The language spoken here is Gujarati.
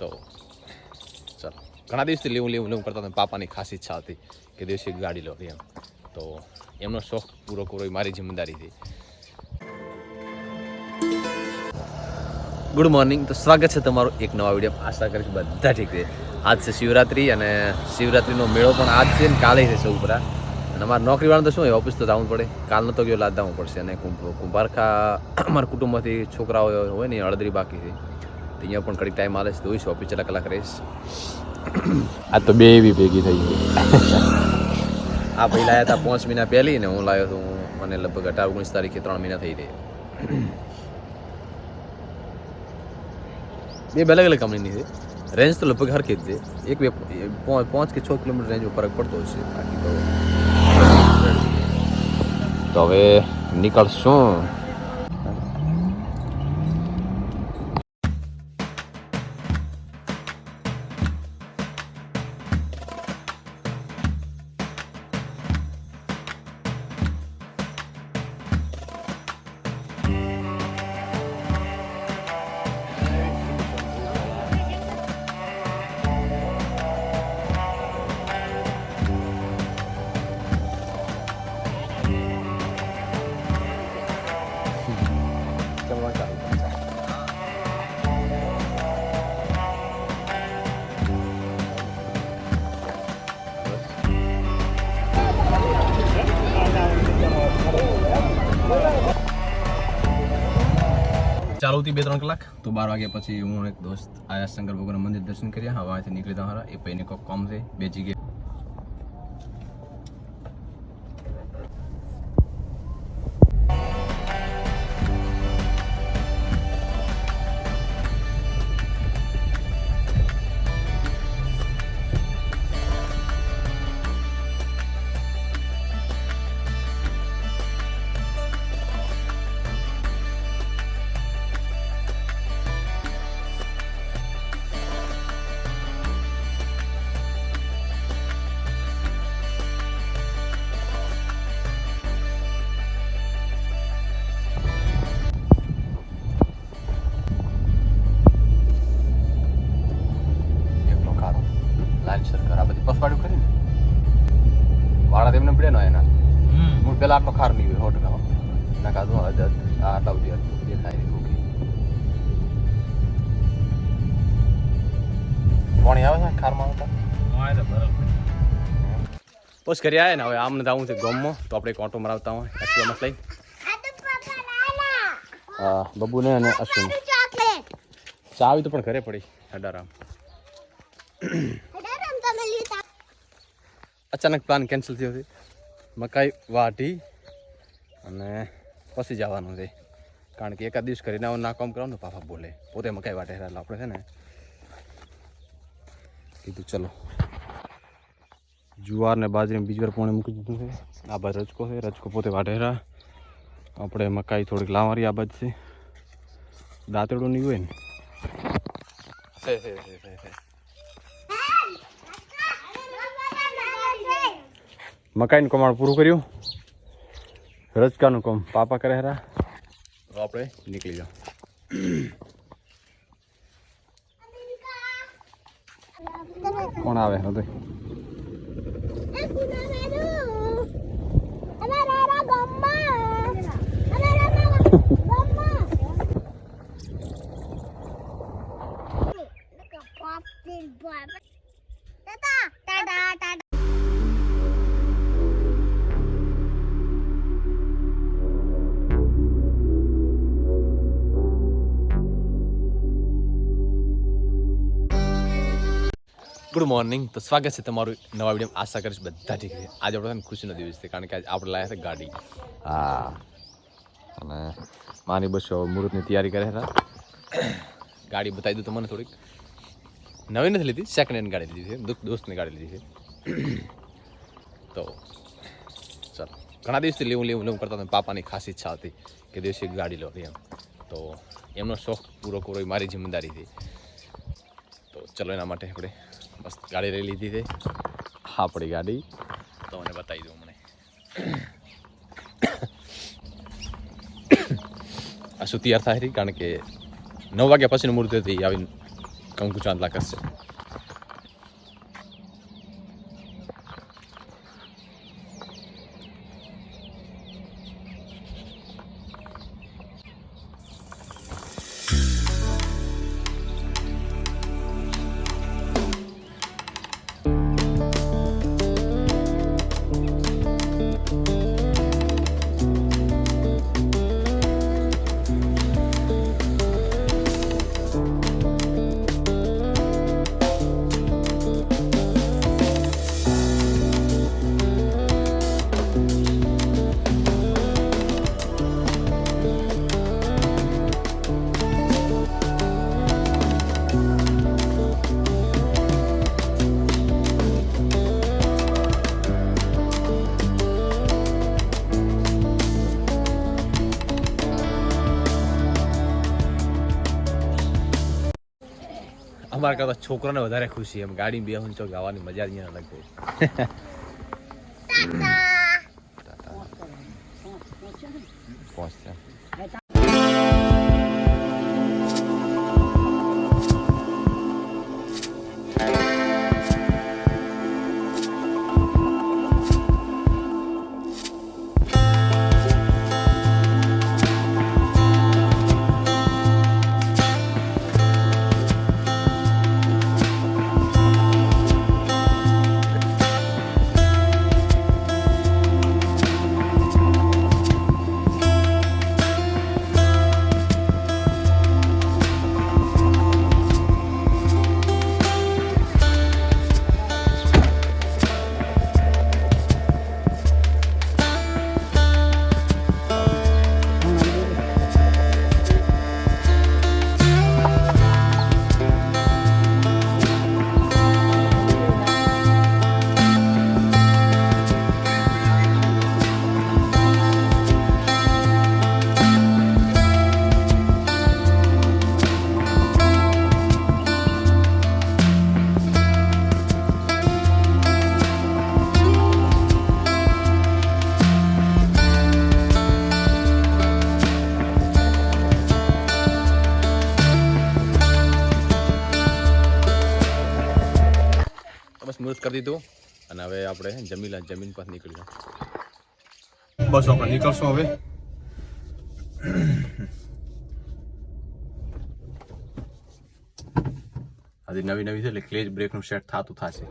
તો ચાલો ઘણા દિવસથી લેવું કરતા હતા. પાપાની ખાસ ઈચ્છા હતી કે દિવસે ગાડી લો એમ, તો એમનો શોખ પૂરો કરવો એ મારી જિમ્મેદારી હતી. ગુડ મોર્નિંગ, તો સ્વાગત છે તમારું એક નવા વિડીયો. આશા કરીશ બધા ઠીક છે. આજ છે શિવરાત્રી અને શિવરાત્રીનો મેળો પણ આજ છે ને કાલે છે સૌપરા. અને અમારા નોકરીવાળા તો શું હોય, ઓફિસ તો જવું પડે. કાલ નતો ગયો, લાદ જવું પડશે. અને કુંભારખા અમારા કુટુંબમાંથી છોકરાઓ હોય ને અડદરી બાકી છે, તો અહીંયા પણ ઘડીક ટાઈમ આવે છે. તો ઓછો ઓફિસ કલાક રહીશ. આ તો બે એવી ભેગી થઈ ગઈ. આ ભાઈ લાયા હતા 5 મહિના પહેલી ને હું લાવ્યો છું મને લગભગ 18-19 તારીખે 3 મહિના થઈ રહી. બે અલગ અલગ કંપનીની છે. રેન્જ તો લગભગ હરખી જ છે. એક 5 કે 6 કિલોમીટર રેન્જમાં ફરક પડતો હશે. બાકી તો હવે નીકળશું. ચાલુ હતી 2-3 કલાક. તો 12 વાગ્યા પછી હું એક દોસ્ત આયા શંકર ભગવાનના મંદિર દર્શન કર્યા. હવે અહીંથી નીકળી તમારા એ ભાઈને કોઈક કામ છે 2 જગ્યાએ. પસવાડ્યું કરીને વાળા તેમને પડે ને એના હું પેલા આટલો ખાર નહીં હોય 100% ના કાઢું આટલા બધી દેખાય પાણી આવે છે ખારમાં આવતા પોસ કરી આવ્યા ને. હવે આમને જવું છે ગામમાં, તો આપણે એક ઓટો મરાવતા હોય એક્ટિવામાં લઈ. હા બબુ ને અને અશ્વિન ચાવી તો પણ ઘરે પડી. અડારામ અચાનક પ્લાન કેન્સલ થયો છે. મકાઈ વાઢી અને પછી જવાનું છે, કારણ કે એકાદ દિવસ કરીને ના કામ કરવાનું. પાપા બોલે પોતે મકાઈ વાઢે એટલે આપણે છે ને કીધું ચલો. જુવાર ને બાજરી બીજી વાર પોણે મૂકી દીધું છે. આ બાજુ રજકો છે, રજકો પોતે વાઢેરા. આપણે મકાઈ થોડીક લાવવાની આ બાજુ છે. દાંતેડું નહીં હોય ને મકાઈનું કમાણ પૂરું કર્યું. રજકાનું કામ પાપા કરે હેરા. તો આપણે નીકળી જાઓ. કોણ આવે હવે? ગુડ મોર્નિંગ, તો સ્વાગત છે તમારું નવા વિડીયો. આશા કરીશ બધા ઠીક છે. આજે આપણે ખુશીનો દિવસ છે, કારણ કે આજે આપણે લાવ્યા હતા ગાડી. હા, અને માની બસો મુહૂર્તની તૈયારી કરે હતા. ગાડી બતાવી દઉં તમને થોડીક. નવી નથી લીધી, સેકન્ડ હેન્ડ ગાડી લીધી છે. દોસ્તની ગાડી લીધી છે. તો ચાલો ઘણા દિવસથી લેવું કરતા હતા. પાપાની ખાસ ઈચ્છા હતી કે દિવસે ગાડી લો એમ, તો એમનો શોખ પૂરો કરવો એ મારી જિમ્મેદારી હતી. તો ચલો એના માટે આપણે મસ્ત ગાડી લઈ લીધી છે. આપણી ગાડી તો મને બતાવી દઉં. મને આ શું તૈયાર થાય, કારણ કે 9 વાગ્યા પછીનું મુહૂર્ત હતી. આવીને કંકુ ચાંદલા કરશે. અમારા કરતા છોકરાને વધારે ખુશી એમ ગાડી બેહું ચોક આવવાની મજા જ અહીંયા અલગ હોય. પહોંચતા સ્મૂથ કરી દીધું અને હવે આપણે જમીન પર નીકળ્યું. બસ આપણે નીકળશું હવે. આજે નવી છે એટલે ક્લેજ બ્રેક નું સેટ થતું થશે.